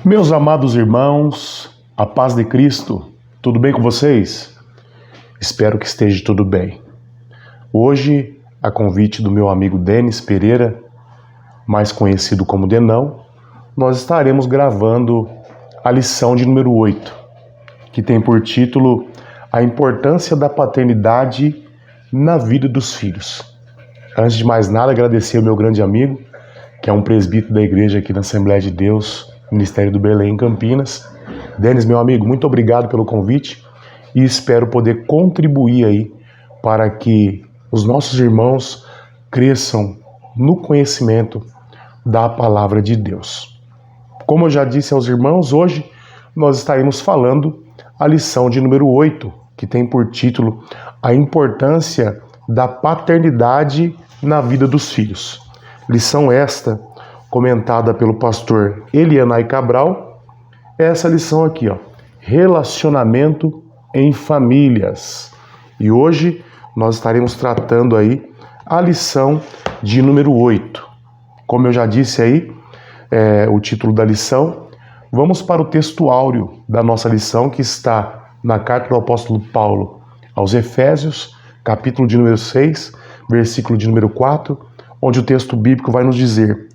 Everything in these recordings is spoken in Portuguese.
Meus amados irmãos, a paz de Cristo, tudo bem com vocês? Espero que esteja tudo bem. Hoje, a convite do meu amigo Denis Pereira, mais conhecido como Denão, nós estaremos gravando a lição de número 8, que tem por título A Importância da Paternidade na Vida dos Filhos. Antes de mais nada, agradecer ao meu grande amigo, que é um presbítero da igreja aqui na Assembleia de Deus, Ministério do Belém, em Campinas. Denis, meu amigo, muito obrigado pelo convite e espero poder contribuir aí para que os nossos irmãos cresçam no conhecimento da palavra de Deus. Como eu já disse aos irmãos, hoje nós estaremos falando a lição de número 8, que tem por título A Importância da Paternidade na Vida dos Filhos. Lição esta comentada pelo pastor Elianai Cabral, é essa lição aqui, Relacionamento em Famílias. E hoje nós estaremos tratando aí a lição de número 8. Como eu já disse aí, o título da lição, vamos para o texto áureo da nossa lição, que está na carta do apóstolo Paulo aos Efésios, capítulo de número 6, versículo de número 4, onde o texto bíblico vai nos dizer: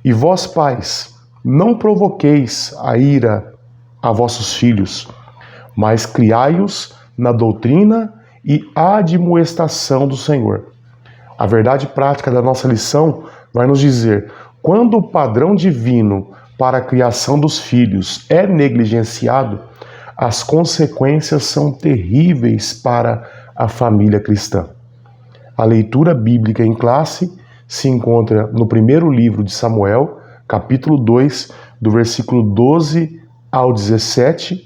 E vós, pais, não provoqueis a ira a vossos filhos, mas criai-os na doutrina e admoestação do Senhor. A verdade prática da nossa lição vai nos dizer: quando o padrão divino para a criação dos filhos é negligenciado, as consequências são terríveis para a família cristã. A leitura bíblica em classe se encontra no primeiro livro de Samuel, capítulo 2, do versículo 12 ao 17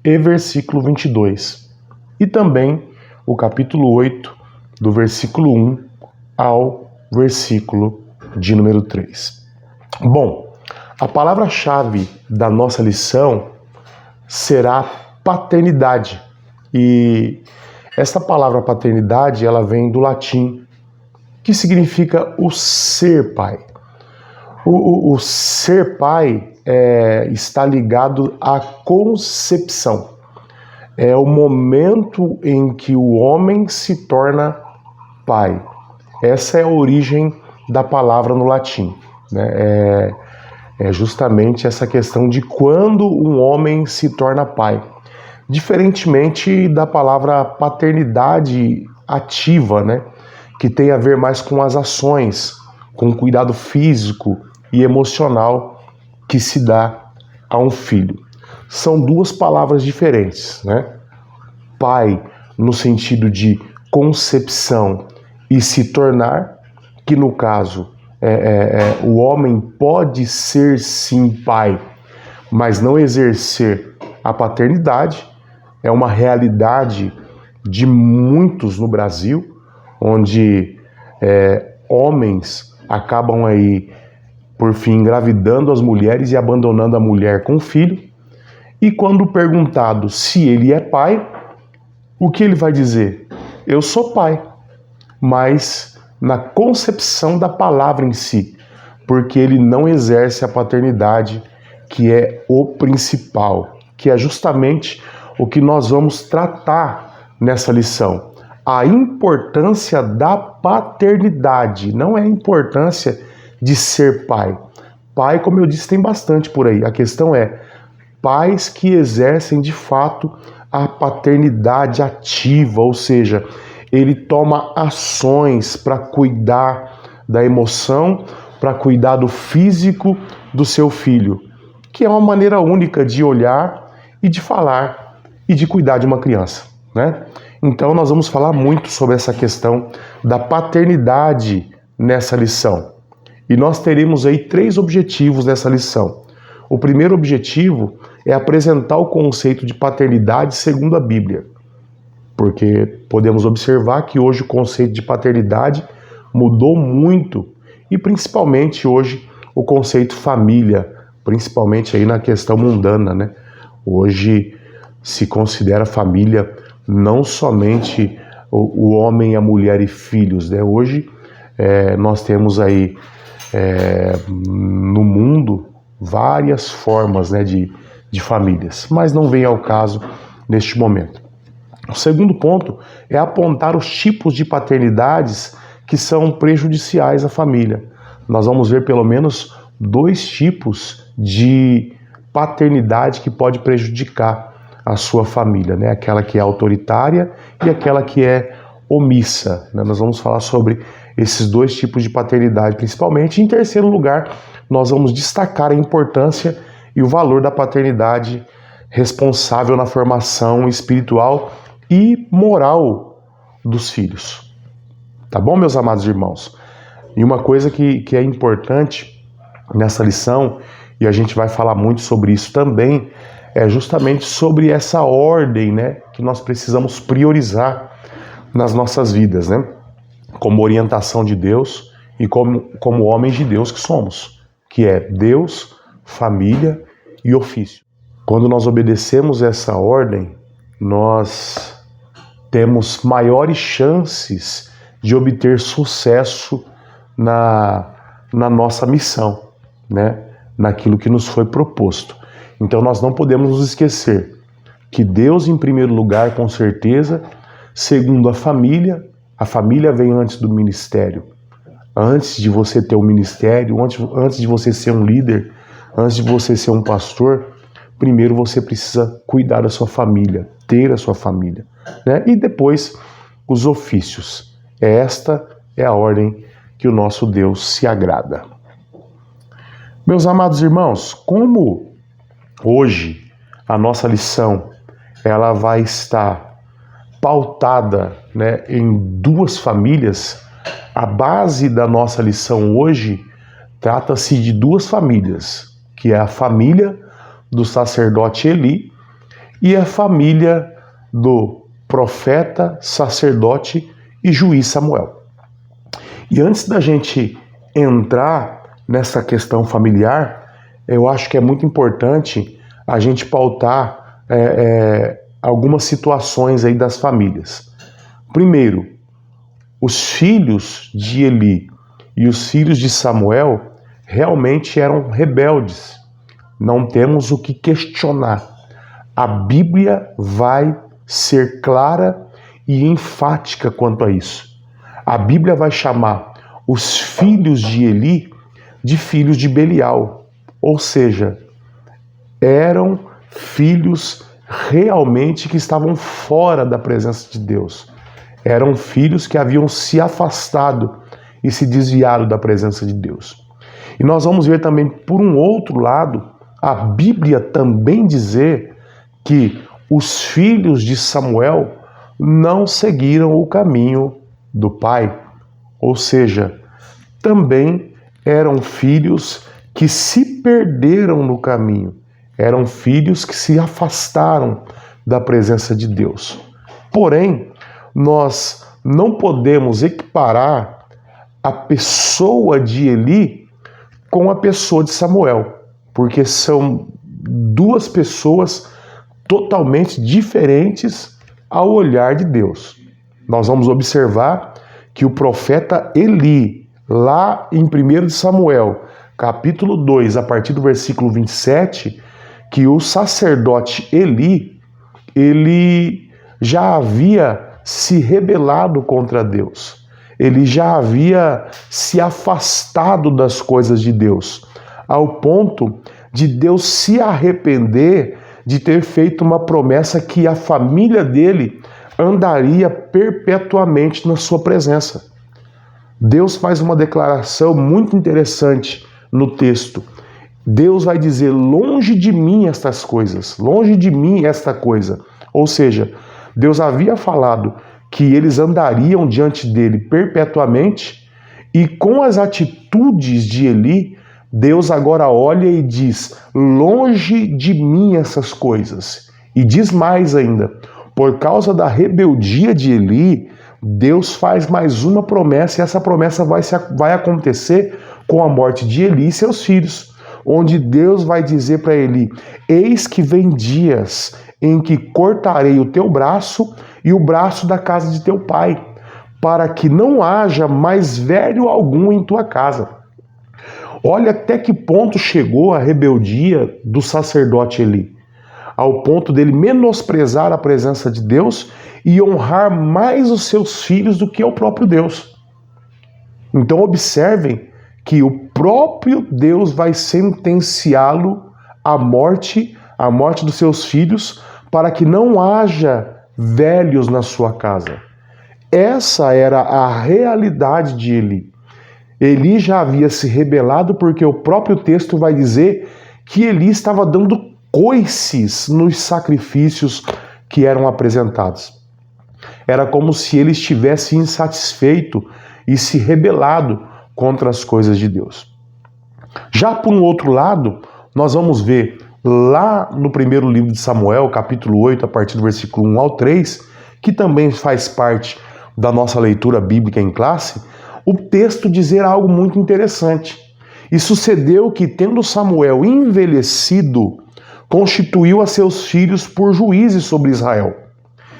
e versículo 22. E também o capítulo 8, do versículo 1 ao versículo de número 3. Bom, a palavra-chave da nossa lição será paternidade. E essa palavra paternidade, ela vem do latim, que significa o ser pai. O ser pai está ligado à concepção. É o momento em que o homem se torna pai. Essa é a origem da palavra no latim, né? É justamente essa questão de quando um homem se torna pai. Diferentemente da palavra paternidade ativa, né? Que tem a ver mais com as ações, com o cuidado físico e emocional que se dá a um filho. São duas palavras diferentes, né? Pai, no sentido de concepção e se tornar, que no caso, o homem pode ser sim pai, mas não exercer a paternidade. É uma realidade de muitos no Brasil, onde homens acabam aí, por fim, engravidando as mulheres e abandonando a mulher com o filho. E quando perguntado se ele é pai, o que ele vai dizer? Eu sou pai, mas na concepção da palavra em si, porque ele não exerce a paternidade, que é o principal, que é justamente o que nós vamos tratar nessa lição. A importância da paternidade, não é a importância de ser pai. Pai, como eu disse, tem bastante por aí. A questão é pais que exercem de fato a paternidade ativa, ou seja, ele toma ações para cuidar da emoção, para cuidar do físico do seu filho, que é uma maneira única de olhar e de falar e de cuidar de uma criança, né? Então nós vamos falar muito sobre essa questão da paternidade nessa lição. E nós teremos aí 3 objetivos nessa lição. O primeiro objetivo é apresentar o conceito de paternidade segundo a Bíblia. Porque podemos observar que hoje o conceito de paternidade mudou muito. E principalmente hoje o conceito família, principalmente aí na questão mundana, né? Hoje se considera família não somente o homem, a mulher e filhos, né? Hoje nós temos aí no mundo várias formas, né, de famílias, mas não vem ao caso neste momento. O segundo ponto é apontar os tipos de paternidades que são prejudiciais à família. Nós vamos ver pelo menos 2 tipos de paternidade que pode prejudicar a sua família, né? Aquela que é autoritária e aquela que é omissa, né? Nós vamos falar sobre esses 2 tipos de paternidade, principalmente. Em terceiro lugar, nós vamos destacar a importância e o valor da paternidade responsável na formação espiritual e moral dos filhos. Tá bom, meus amados irmãos? E uma coisa que é importante nessa lição, e a gente vai falar muito sobre isso também, é justamente sobre essa ordem, né, que nós precisamos priorizar nas nossas vidas, né, como orientação de Deus e como homens de Deus que somos, que é Deus, família e ofício. Quando nós obedecemos essa ordem, nós temos maiores chances de obter sucesso na nossa missão, né? Naquilo que nos foi proposto. Então nós não podemos nos esquecer que Deus em primeiro lugar, com certeza, segundo a família vem antes do ministério. Antes de você ter um ministério, antes de você ser um líder, antes de você ser um pastor, primeiro você precisa cuidar da sua família, ter a sua família, né? E depois os ofícios. Esta é a ordem que o nosso Deus se agrada. Meus amados irmãos, como hoje a nossa lição ela vai estar pautada, né, em 2 famílias, a base da nossa lição hoje trata-se de 2 famílias, que é a família do sacerdote Eli e a família do profeta, sacerdote e juiz Samuel. E antes da gente entrar nessa questão familiar, eu acho que é muito importante a gente pautar algumas situações aí das famílias. Primeiro, os filhos de Eli e os filhos de Samuel realmente eram rebeldes. Não temos o que questionar. A Bíblia vai ser clara e enfática quanto a isso. A Bíblia vai chamar os filhos de Eli de filhos de Belial, ou seja, eram filhos realmente que estavam fora da presença de Deus. Eram filhos que haviam se afastado e se desviado da presença de Deus. E nós vamos ver também, por um outro lado, a Bíblia também dizer que os filhos de Samuel não seguiram o caminho do pai, ou seja, também eram filhos que se perderam no caminho, eram filhos que se afastaram da presença de Deus. Porém, nós não podemos equiparar a pessoa de Eli com a pessoa de Samuel, porque são 2 pessoas totalmente diferentes ao olhar de Deus. Nós vamos observar que o profeta Eli, lá em 1 Samuel, capítulo 2, a partir do versículo 27, que o sacerdote Eli, ele já havia se rebelado contra Deus. Ele já havia se afastado das coisas de Deus, ao ponto de Deus se arrepender de ter feito uma promessa que a família dele andaria perpetuamente na sua presença. Deus faz uma declaração muito interessante no texto. Deus vai dizer: longe de mim estas coisas, longe de mim esta coisa. Ou seja, Deus havia falado que eles andariam diante dele perpetuamente, e com as atitudes de Eli, Deus agora olha e diz: longe de mim essas coisas. E diz mais ainda: por causa da rebeldia de Eli, Deus faz mais uma promessa, e essa promessa vai acontecer com a morte de Eli e seus filhos, onde Deus vai dizer para Eli: eis que vem dias em que cortarei o teu braço e o braço da casa de teu pai, para que não haja mais velho algum em tua casa. Olha até que ponto chegou a rebeldia do sacerdote Eli, ao ponto dele menosprezar a presença de Deus e honrar mais os seus filhos do que o próprio Deus. Então observem que o próprio Deus vai sentenciá-lo à morte dos seus filhos, para que não haja velhos na sua casa. Essa era a realidade de Eli. Eli já havia se rebelado porque o próprio texto vai dizer que Eli estava dando coices nos sacrifícios que eram apresentados. Era como se ele estivesse insatisfeito e se rebelado contra as coisas de Deus. Já por um outro lado, nós vamos ver lá no primeiro livro de Samuel, capítulo 8, a partir do versículo 1 ao 3, que também faz parte da nossa leitura bíblica em classe, o texto dizer algo muito interessante. E sucedeu que, tendo Samuel envelhecido, constituiu a seus filhos por juízes sobre Israel.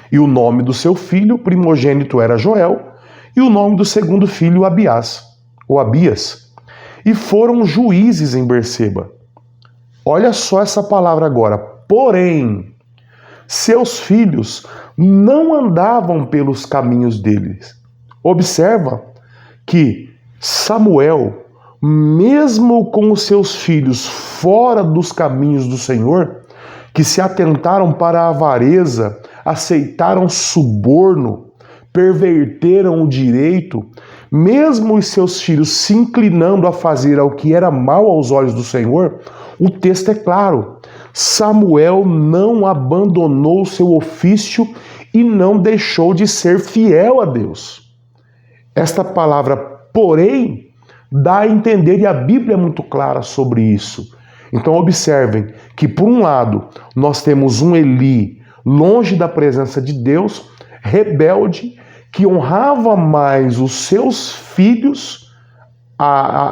E o nome do seu filho primogênito era Joel, e o nome do segundo filho Abias. E foram juízes em Berseba. Olha só essa palavra agora. Porém, seus filhos não andavam pelos caminhos deles. Observa que Samuel, mesmo com os seus filhos fora dos caminhos do Senhor, que se atentaram para a avareza, aceitaram suborno, perverteram o direito, mesmo os seus filhos se inclinando a fazer o que era mal aos olhos do Senhor, o texto é claro. Samuel não abandonou seu ofício e não deixou de ser fiel a Deus. Esta palavra, porém, dá a entender, e a Bíblia é muito clara sobre isso. Então observem que, por um lado, nós temos um Eli longe da presença de Deus, rebelde, que honrava mais os seus filhos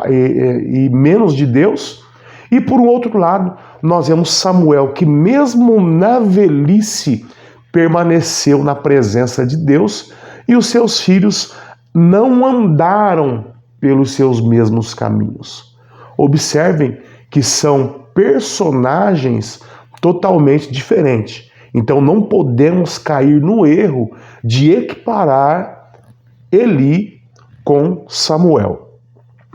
e menos de Deus. E por um outro lado, nós vemos Samuel, que mesmo na velhice permaneceu na presença de Deus, e os seus filhos não andaram pelos seus mesmos caminhos. Observem que são personagens totalmente diferentes. Então não podemos cair no erro de equiparar Eli com Samuel.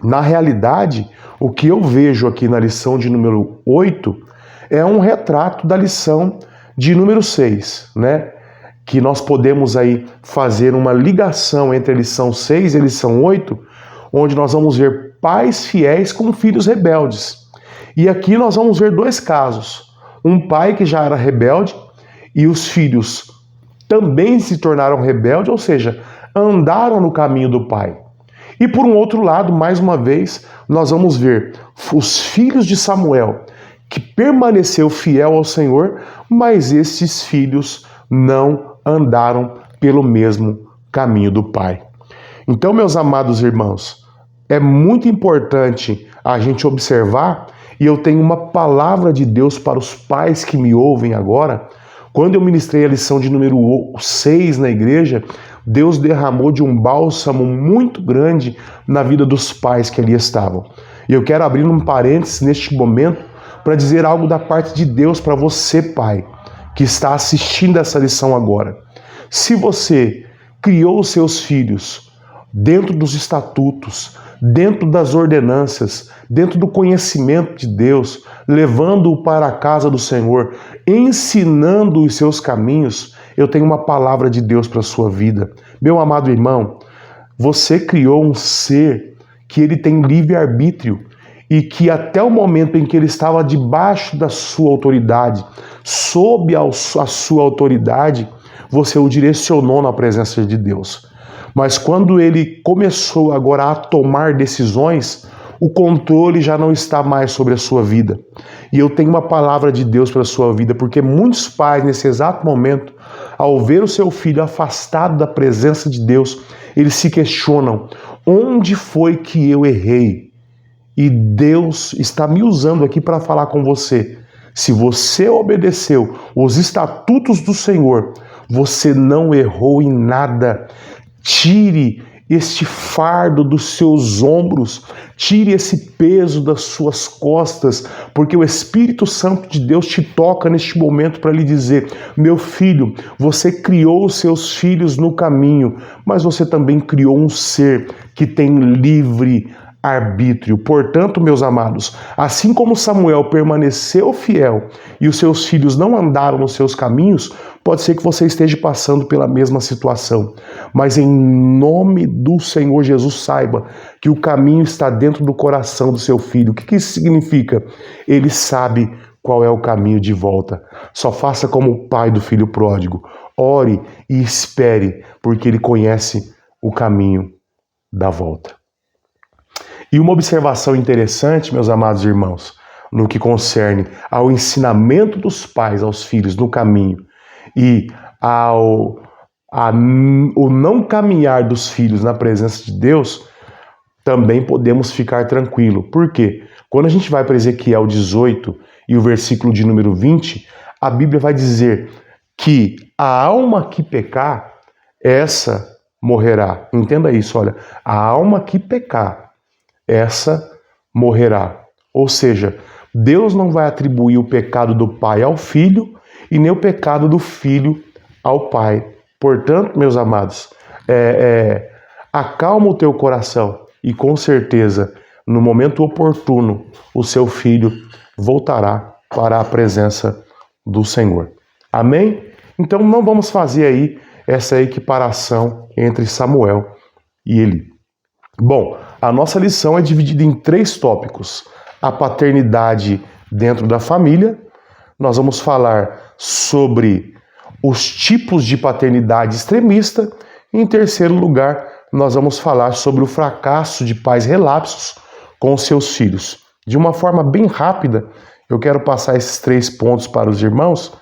Na realidade, o que eu vejo aqui na lição de número 8 é um retrato da lição de número 6, né? Que nós podemos aí fazer uma ligação entre a lição 6 e a lição 8, onde nós vamos ver pais fiéis com filhos rebeldes. E aqui nós vamos ver dois casos. Um pai que já era rebelde e os filhos também se tornaram rebeldes, ou seja, andaram no caminho do pai. E por um outro lado, mais uma vez, nós vamos ver os filhos de Samuel, que permaneceu fiel ao Senhor, mas esses filhos não andaram pelo mesmo caminho do pai. Então, meus amados irmãos, é muito importante a gente observar, e eu tenho uma palavra de Deus para os pais que me ouvem agora. Quando eu ministrei a lição de número 6 na igreja, Deus derramou de um bálsamo muito grande na vida dos pais que ali estavam. E eu quero abrir um parênteses neste momento para dizer algo da parte de Deus para você, pai, que está assistindo essa lição agora. Se você criou os seus filhos dentro dos estatutos, dentro das ordenanças, dentro do conhecimento de Deus, levando-o para a casa do Senhor, ensinando os seus caminhos, eu tenho uma palavra de Deus para a sua vida. Meu amado irmão, você criou um ser que ele tem livre-arbítrio e que até o momento em que ele estava debaixo da sua autoridade, sob a sua autoridade, você o direcionou na presença de Deus. Mas quando ele começou agora a tomar decisões, o controle já não está mais sobre a sua vida. E eu tenho uma palavra de Deus para a sua vida, porque muitos pais, nesse exato momento, ao ver o seu filho afastado da presença de Deus, eles se questionam: onde foi que eu errei? E Deus está me usando aqui para falar com você. Se você obedeceu os estatutos do Senhor, você não errou em nada. Tire este fardo dos seus ombros, tire esse peso das suas costas, porque o Espírito Santo de Deus te toca neste momento para lhe dizer: meu filho, você criou os seus filhos no caminho, mas você também criou um ser que tem livre arbítrio. Portanto, meus amados, assim como Samuel permaneceu fiel e os seus filhos não andaram nos seus caminhos, pode ser que você esteja passando pela mesma situação. Mas em nome do Senhor Jesus, saiba que o caminho está dentro do coração do seu filho. O que isso significa? Ele sabe qual é o caminho de volta. Só faça como o pai do filho pródigo. Ore e espere, porque ele conhece o caminho da volta. E uma observação interessante, meus amados irmãos, no que concerne ao ensinamento dos pais aos filhos no caminho e o não caminhar dos filhos na presença de Deus, também podemos ficar tranquilos. Por quê? Quando a gente vai para Ezequiel 18 e o versículo de número 20, a Bíblia vai dizer que a alma que pecar, essa morrerá. Entenda isso, olha, a alma que pecar, essa morrerá. Ou seja, Deus não vai atribuir o pecado do pai ao filho e nem o pecado do filho ao pai. Portanto, meus amados, acalma o teu coração e com certeza, no momento oportuno, o seu filho voltará para a presença do Senhor. Amém? Então não vamos fazer aí essa equiparação entre Samuel e Eli. Bom, a nossa lição é dividida em 3 tópicos. A paternidade dentro da família. Nós vamos falar sobre os tipos de paternidade extremista. E, em terceiro lugar, nós vamos falar sobre o fracasso de pais relapsos com os seus filhos. De uma forma bem rápida, eu quero passar esses 3 pontos para os irmãos,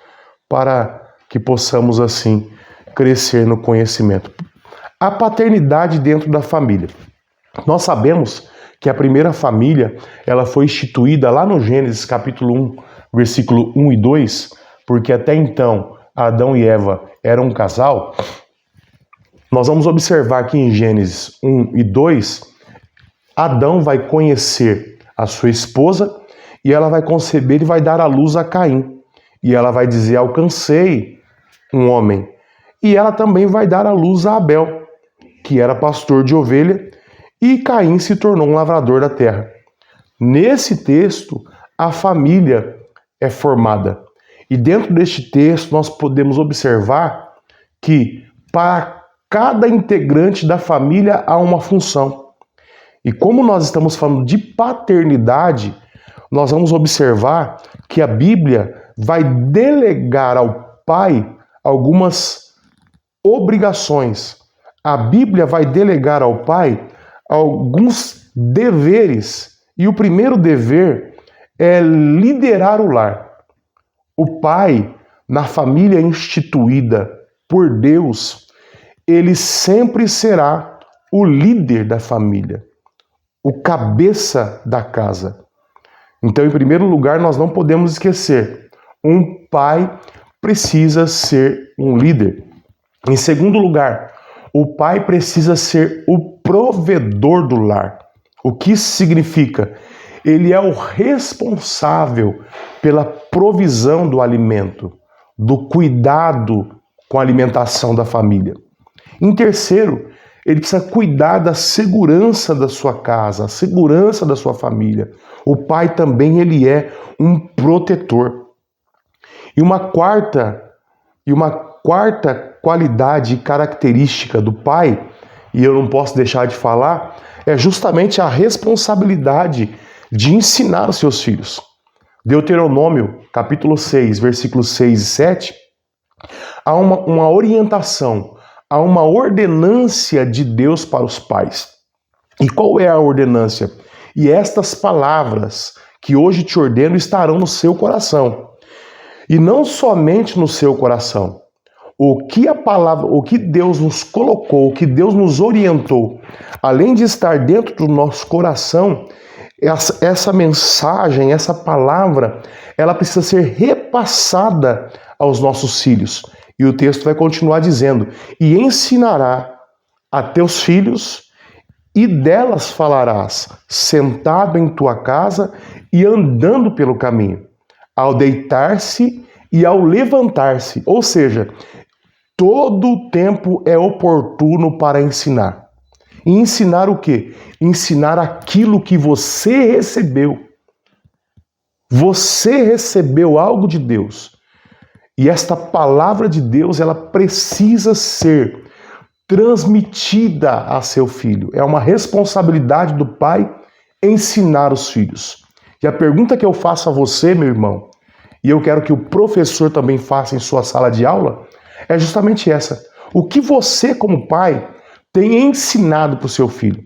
para que possamos, assim, crescer no conhecimento. A paternidade dentro da família. Nós sabemos que a primeira família, ela foi instituída lá no Gênesis capítulo 1, versículo 1 e 2, porque até então Adão e Eva eram um casal. Nós vamos observar que em Gênesis 1 e 2, Adão vai conhecer a sua esposa e ela vai conceber e vai dar à luz a Caim. E ela vai dizer: alcancei um homem. E ela também vai dar à luz a Abel, que era pastor de ovelha, e Caim se tornou um lavrador da terra. Nesse texto, a família é formada. E dentro deste texto, nós podemos observar que para cada integrante da família há uma função. E como nós estamos falando de paternidade, nós vamos observar que a Bíblia vai delegar ao pai algumas obrigações. A Bíblia vai delegar ao pai alguns deveres. E o primeiro dever é liderar o lar. O pai, na família instituída por Deus, ele sempre será o líder da família, o cabeça da casa. Então, em primeiro lugar, nós não podemos esquecer, um pai precisa ser um líder. Em segundo lugar, o pai precisa ser o provedor do lar. O que isso significa? Ele é o responsável pela provisão do alimento, do cuidado com a alimentação da família. Em terceiro, ele precisa cuidar da segurança da sua casa, a segurança da sua família. O pai também ele é um protetor. E uma quarta qualidade e característica do pai, e eu não posso deixar de falar, é justamente a responsabilidade de ensinar os seus filhos. Deuteronômio, capítulo 6, versículos 6 e 7, há uma orientação, há uma ordenância de Deus para os pais. E qual é a ordenância? E estas palavras que hoje te ordeno estarão no seu coração. E não somente no seu coração. O que Deus nos colocou, o que Deus nos orientou, além de estar dentro do nosso coração, essa mensagem, essa palavra, ela precisa ser repassada aos nossos filhos. E o texto vai continuar dizendo: e ensinará a teus filhos, e delas falarás, sentado em tua casa e andando pelo caminho, ao deitar-se e ao levantar-se. Ou seja, todo o tempo é oportuno para ensinar. E ensinar o quê? Ensinar aquilo que você recebeu. Você recebeu algo de Deus. E esta palavra de Deus, ela precisa ser transmitida a seu filho. É uma responsabilidade do pai ensinar os filhos. E a pergunta que eu faço a você, meu irmão, e eu quero que o professor também faça em sua sala de aula, é justamente essa. O que você, como pai, tem ensinado para o seu filho?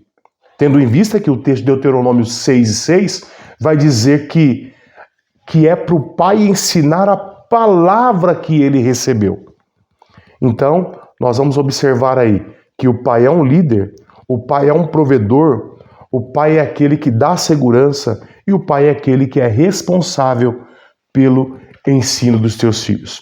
Tendo em vista que o texto de Deuteronômio 6:6 vai dizer que é para o pai ensinar a palavra que ele recebeu. Então, nós vamos observar aí que o pai é um líder, o pai é um provedor, o pai é aquele que dá segurança e o pai é aquele que é responsável pelo ensino dos teus filhos.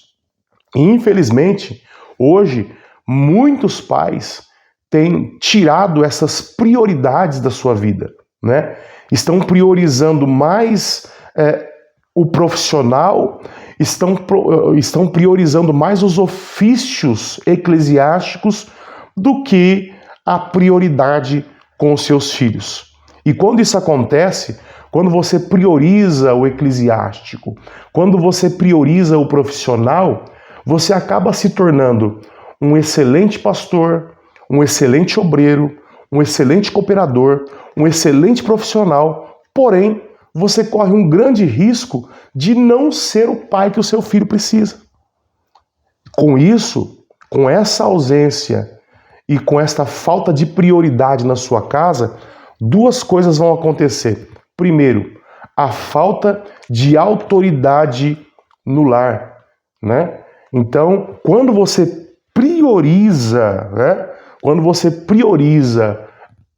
E, infelizmente, hoje, muitos pais têm tirado essas prioridades da sua vida, né? Estão priorizando mais o profissional, estão priorizando mais os ofícios eclesiásticos do que a prioridade com os seus filhos. E quando isso acontece, quando você prioriza o eclesiástico, quando você prioriza o profissional, você acaba se tornando um excelente pastor, um excelente obreiro, um excelente cooperador, um excelente profissional, porém, você corre um grande risco de não ser o pai que o seu filho precisa. Com isso, com essa ausência e com esta falta de prioridade na sua casa, duas coisas vão acontecer. Primeiro, a falta de autoridade no lar, né? Então, quando você prioriza, né? Quando você prioriza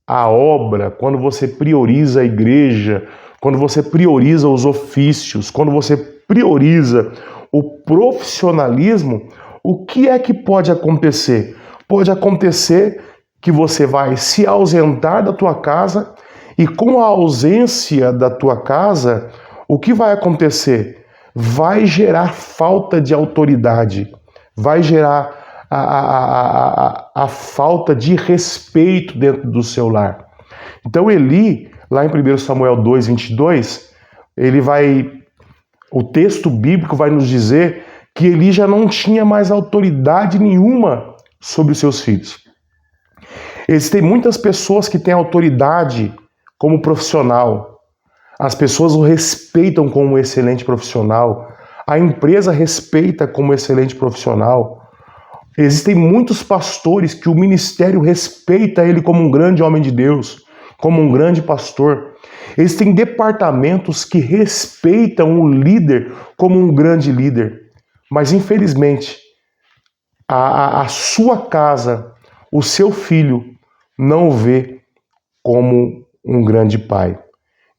a obra, quando você prioriza a igreja, quando você prioriza os ofícios, quando você prioriza o profissionalismo, o que é que pode acontecer? Pode acontecer que você vai se ausentar da tua casa e com a ausência da tua casa, o que vai acontecer? Vai gerar falta de autoridade, vai gerar a falta de respeito dentro do seu lar. Então Eli, lá em 1 Samuel 2:22, o texto bíblico vai nos dizer que Eli já não tinha mais autoridade nenhuma sobre os seus filhos. Existem muitas pessoas que têm autoridade como profissional. As pessoas o respeitam como um excelente profissional. A empresa respeita como excelente profissional. Existem muitos pastores que o ministério respeita ele como um grande homem de Deus, como um grande pastor. Existem departamentos que respeitam o líder como um grande líder. Mas, infelizmente, a sua casa, o seu filho, não o vê como um grande pai.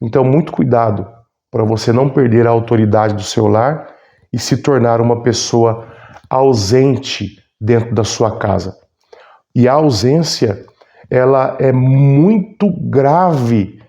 Então, muito cuidado para você não perder a autoridade do seu lar e se tornar uma pessoa ausente dentro da sua casa. E a ausência, ela é muito grave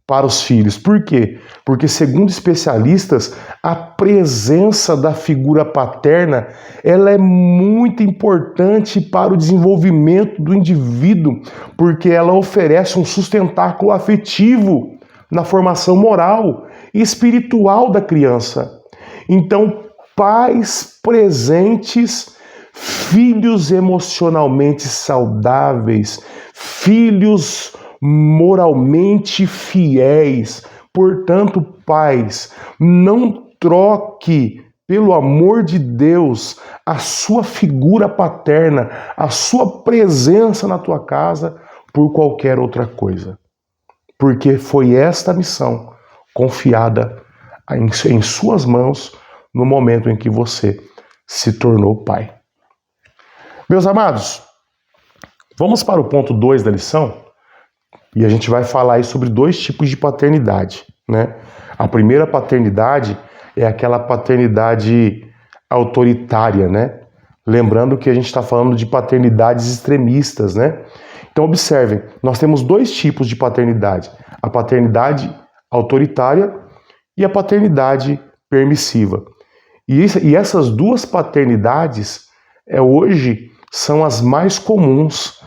para os filhos. Por quê? Porque, segundo especialistas, a presença da figura paterna, ela é muito importante para o desenvolvimento do indivíduo, porque ela oferece um sustentáculo afetivo na formação moral e espiritual da criança. Então, pais presentes, filhos emocionalmente saudáveis, filhos moralmente fiéis. Portanto, pais, não troque, pelo amor de Deus, a sua figura paterna, a sua presença na tua casa por qualquer outra coisa. Porque foi esta missão confiada em suas mãos no momento em que você se tornou pai. Meus amados, vamos para o ponto 2 da lição e a gente vai falar aí sobre dois tipos de paternidade, né? A primeira paternidade é aquela paternidade autoritária, né? Lembrando que a gente está falando de paternidades extremistas, né? Então observem, nós temos dois tipos de paternidade: a paternidade autoritária e a paternidade permissiva. E essas duas paternidades hoje são as mais comuns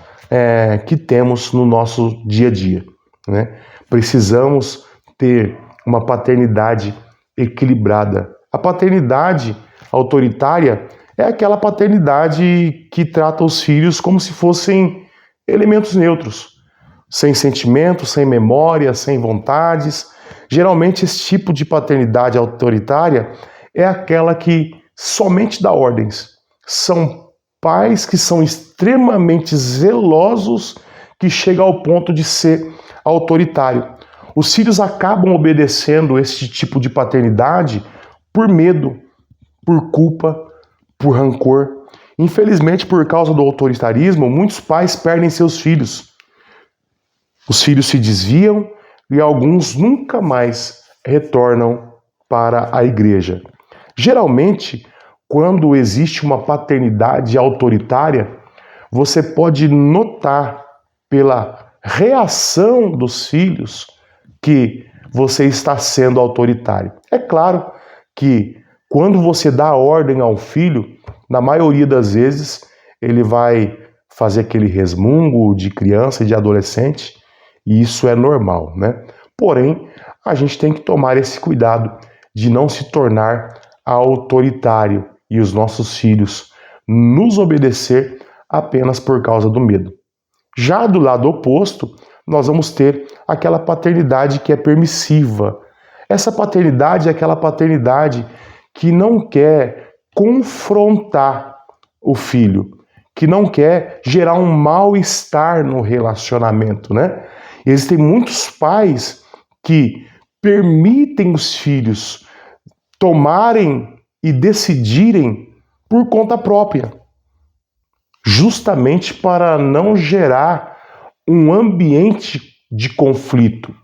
que temos no nosso dia a dia, né? Precisamos ter uma paternidade equilibrada. A paternidade autoritária é aquela paternidade que trata os filhos como se fossem elementos neutros, sem sentimentos, sem memória, sem vontades. Geralmente esse tipo de paternidade autoritária é aquela que somente dá ordens. São pais que são extremamente zelosos, que chegam ao ponto de ser autoritário. Os filhos acabam obedecendo esse tipo de paternidade por medo, por culpa, por rancor. Infelizmente, por causa do autoritarismo, muitos pais perdem seus filhos. Os filhos se desviam e alguns nunca mais retornam para a igreja. Geralmente, quando existe uma paternidade autoritária, você pode notar pela reação dos filhos que você está sendo autoritário. É claro que quando você dá ordem ao filho, na maioria das vezes ele vai fazer aquele resmungo de criança e de adolescente, e isso é normal, né? Porém, a gente tem que tomar esse cuidado de não se tornar autoritário e os nossos filhos nos obedecer apenas por causa do medo. Já do lado oposto, nós vamos ter aquela paternidade que é permissiva. Essa paternidade é aquela paternidade que não quer confrontar o filho, que não quer gerar um mal-estar no relacionamento, né? Existem muitos pais que permitem os filhos tomarem e decidirem por conta própria, justamente para não gerar um ambiente de conflito.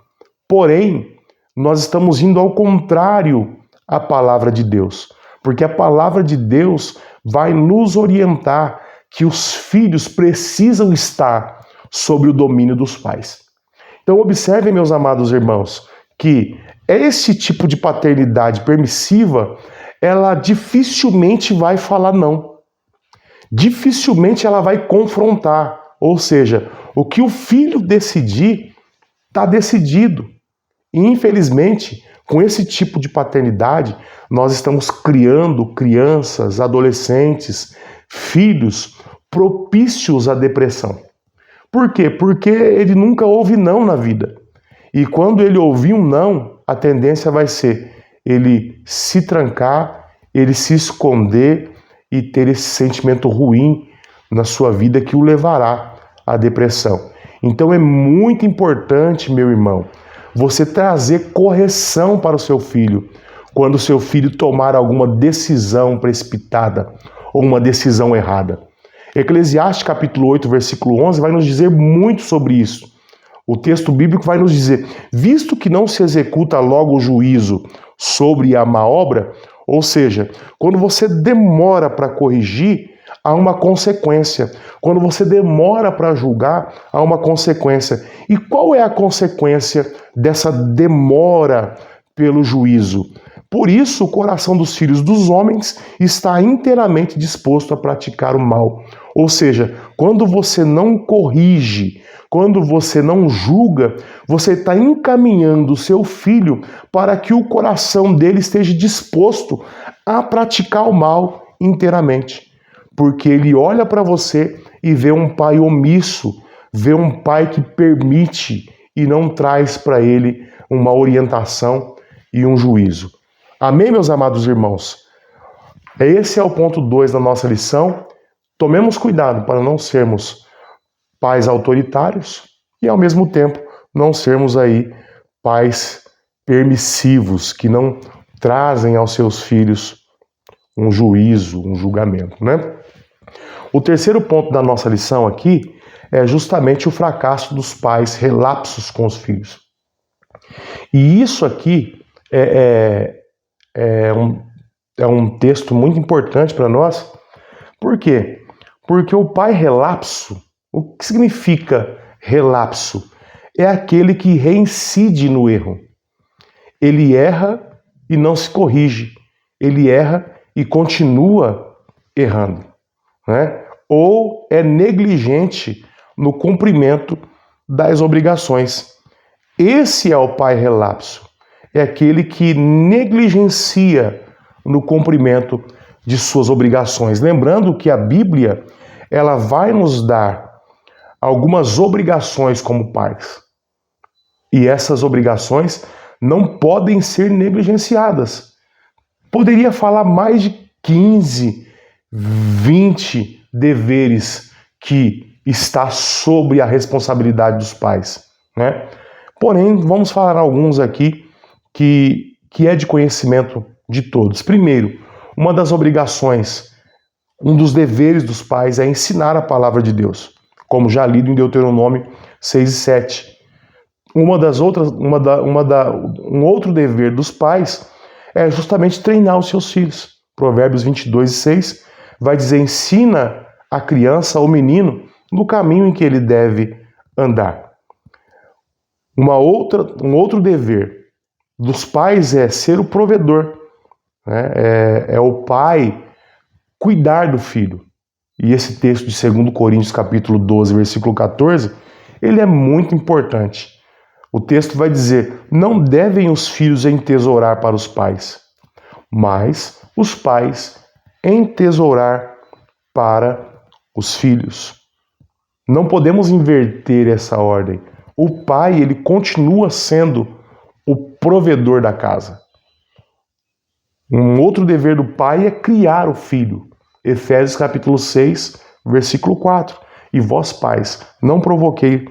Porém, nós estamos indo ao contrário à palavra de Deus, porque a palavra de Deus vai nos orientar que os filhos precisam estar sob o domínio dos pais. Então observem, meus amados irmãos, que esse tipo de paternidade permissiva, ela dificilmente vai falar não. Dificilmente ela vai confrontar. Ou seja, o que o filho decidir, está decidido. E infelizmente, com esse tipo de paternidade, nós estamos criando crianças, adolescentes, filhos propícios à depressão. Por quê? Porque ele nunca ouve não na vida. E quando ele ouvir um não, a tendência vai ser ele se trancar, ele se esconder e ter esse sentimento ruim na sua vida que o levará à depressão. Então é muito importante, meu irmão, você trazer correção para o seu filho quando o seu filho tomar alguma decisão precipitada ou uma decisão errada. Eclesiastes capítulo 8, versículo 11 vai nos dizer muito sobre isso. O texto bíblico vai nos dizer: visto que não se executa logo o juízo sobre a má obra, ou seja, quando você demora para corrigir, há uma consequência. Quando você demora para julgar, há uma consequência. E qual é a consequência dessa demora pelo juízo? Por isso, o coração dos filhos dos homens está inteiramente disposto a praticar o mal. Ou seja, quando você não corrige, quando você não julga, você está encaminhando o seu filho para que o coração dele esteja disposto a praticar o mal inteiramente. Porque ele olha para você e vê um pai omisso, vê um pai que permite e não traz para ele uma orientação e um juízo. Amém, meus amados irmãos? Esse é o ponto 2 da nossa lição. Tomemos cuidado para não sermos pais autoritários e, ao mesmo tempo, não sermos aí pais permissivos, que não trazem aos seus filhos um juízo, um julgamento, né? O terceiro ponto da nossa lição aqui é justamente o fracasso dos pais relapsos com os filhos. E isso aqui é um texto muito importante para nós. Por quê? Porque o pai relapso, O que significa relapso? É aquele que reincide no erro. Ele erra e não se corrige. Ele erra e continua errando, né? Ou é negligente no cumprimento das obrigações. Esse é o pai relapso. É aquele que negligencia no cumprimento de suas obrigações. Lembrando que a Bíblia, ela vai nos dar algumas obrigações como pais. E essas obrigações não podem ser negligenciadas. Poderia falar mais de 15, 20 deveres que está sobre a responsabilidade dos pais, né? Porém, vamos falar alguns aqui que é de conhecimento de todos. Primeiro, uma das obrigações, um dos deveres dos pais é ensinar a palavra de Deus, como já lido em Deuteronômio 6 e 7. Um outro dever dos pais é justamente treinar os seus filhos. Provérbios 22 e 6 vai dizer: ensina a criança, o menino, no caminho em que ele deve andar. Um outro dever dos pais é ser o provedor, né? É o pai cuidar do filho. E esse texto de 2 Coríntios capítulo 12, versículo 14, ele é muito importante. O texto vai dizer: não devem os filhos entesourar para os pais, mas os pais entesourar para os filhos. Não podemos inverter essa ordem. O pai, ele continua sendo o provedor da casa. Um outro dever do pai é criar o filho. Efésios capítulo 6, versículo 4. E vós, pais, não provoquei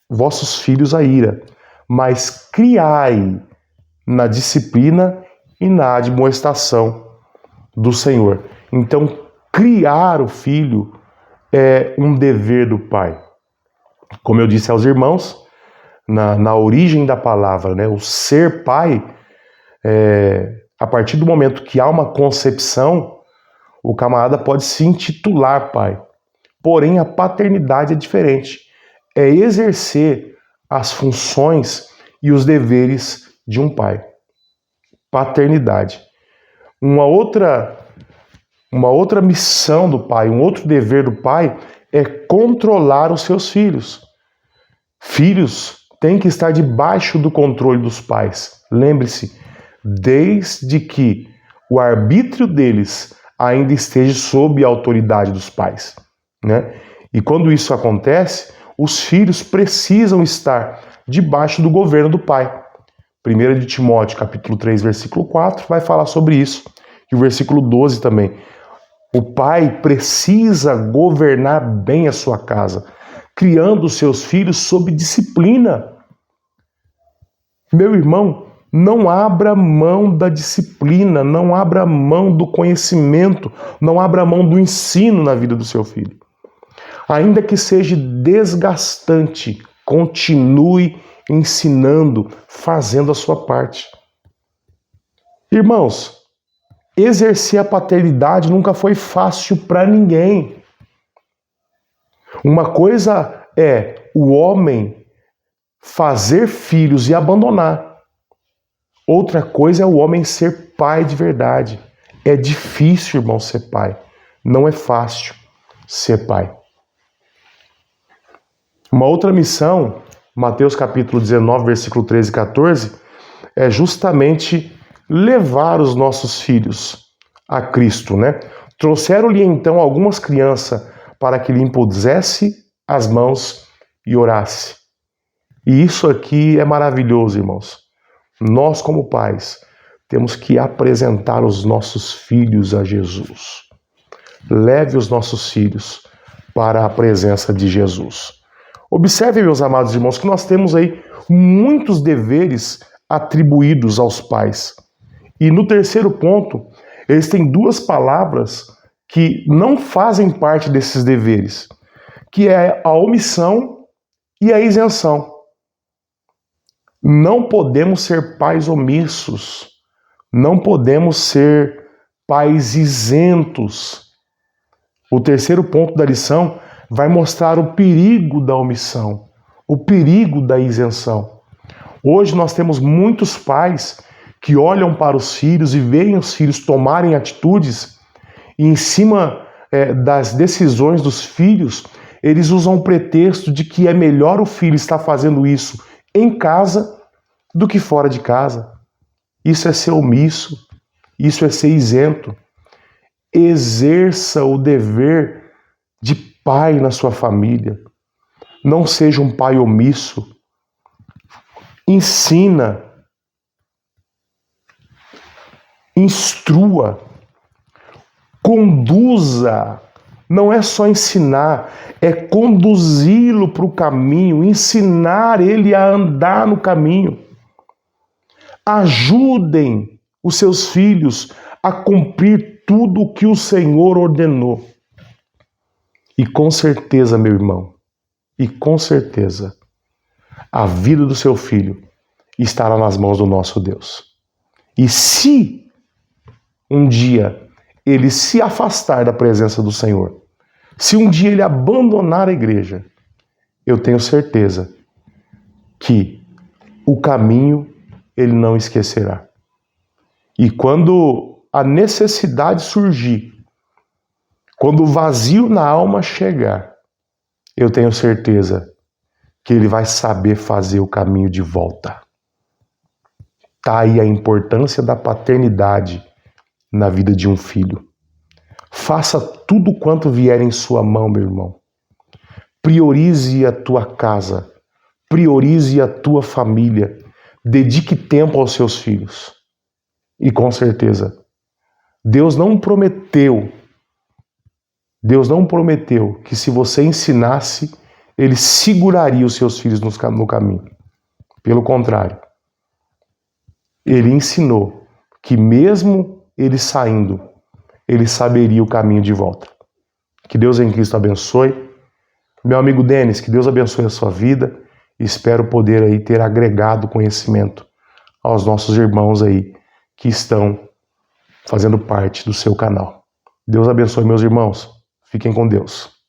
vossos filhos a ira, mas criai na disciplina e na admoestação do Senhor. Então, criar o filho é um dever do pai. Como eu disse aos irmãos, na origem da palavra, né, o ser pai, a partir do momento que há uma concepção, o camarada pode se intitular pai. Porém, a paternidade é diferente. É exercer as funções e os deveres de um pai. Paternidade. Uma outra missão do pai, um outro dever do pai é controlar os seus filhos. Filhos têm que estar debaixo do controle dos pais. Lembre-se, desde que o arbítrio deles ainda esteja sob a autoridade dos pais, né? E quando isso acontece, os filhos precisam estar debaixo do governo do pai. 1 de Timóteo, capítulo 3, versículo 4, vai falar sobre isso. E o versículo 12 também. O pai precisa governar bem a sua casa, criando os seus filhos sob disciplina. Meu irmão, não abra mão da disciplina, não abra mão do conhecimento, não abra mão do ensino na vida do seu filho. Ainda que seja desgastante, continue ensinando, fazendo a sua parte. Irmãos, exercer a paternidade nunca foi fácil para ninguém. Uma coisa é o homem fazer filhos e abandonar. Outra coisa é o homem ser pai de verdade. É difícil, irmão, ser pai. Não é fácil ser pai. Uma outra missão, Mateus capítulo 19, versículo 13 e 14, é justamente levar os nossos filhos a Cristo, né? Trouxeram-lhe então algumas crianças para que lhe impusesse as mãos e orasse. E isso aqui é maravilhoso, irmãos. Nós, como pais, temos que apresentar os nossos filhos a Jesus. Leve os nossos filhos para a presença de Jesus. Observe, meus amados irmãos, que nós temos aí muitos deveres atribuídos aos pais. E no terceiro ponto, eles têm duas palavras que não fazem parte desses deveres, que é a omissão e a isenção. Não podemos ser pais omissos, não podemos ser pais isentos. O terceiro ponto da lição vai mostrar o perigo da omissão, o perigo da isenção. Hoje nós temos muitos pais que olham para os filhos e veem os filhos tomarem atitudes e em cima das decisões dos filhos, eles usam o pretexto de que é melhor o filho estar fazendo isso em casa do que fora de casa. Isso é ser omisso, isso é ser isento. Exerça o dever de pai na sua família. Não seja um pai omisso. Ensina, instrua, conduza. Não é só ensinar, é conduzi-lo para o caminho, ensinar ele a andar no caminho. Ajudem os seus filhos a cumprir tudo o que o Senhor ordenou. E com certeza, meu irmão, e com certeza, a vida do seu filho estará nas mãos do nosso Deus. E se um dia ele se afastar da presença do Senhor, se um dia ele abandonar a igreja, eu tenho certeza que o caminho ele não esquecerá. E quando a necessidade surgir, quando o vazio na alma chegar, eu tenho certeza que ele vai saber fazer o caminho de volta. Tá aí a importância da paternidade na vida de um filho. Faça tudo quanto vier em sua mão, meu irmão. Priorize a tua casa, priorize a tua família, dedique tempo aos seus filhos. E com certeza, Deus não prometeu que se você ensinasse, ele seguraria os seus filhos no caminho. Pelo contrário, ele ensinou que mesmo ele saindo, ele saberia o caminho de volta. Que Deus em Cristo abençoe. Meu amigo Denis, que Deus abençoe a sua vida. Espero poder aí ter agregado conhecimento aos nossos irmãos aí que estão fazendo parte do seu canal. Deus abençoe, meus irmãos. Fiquem com Deus.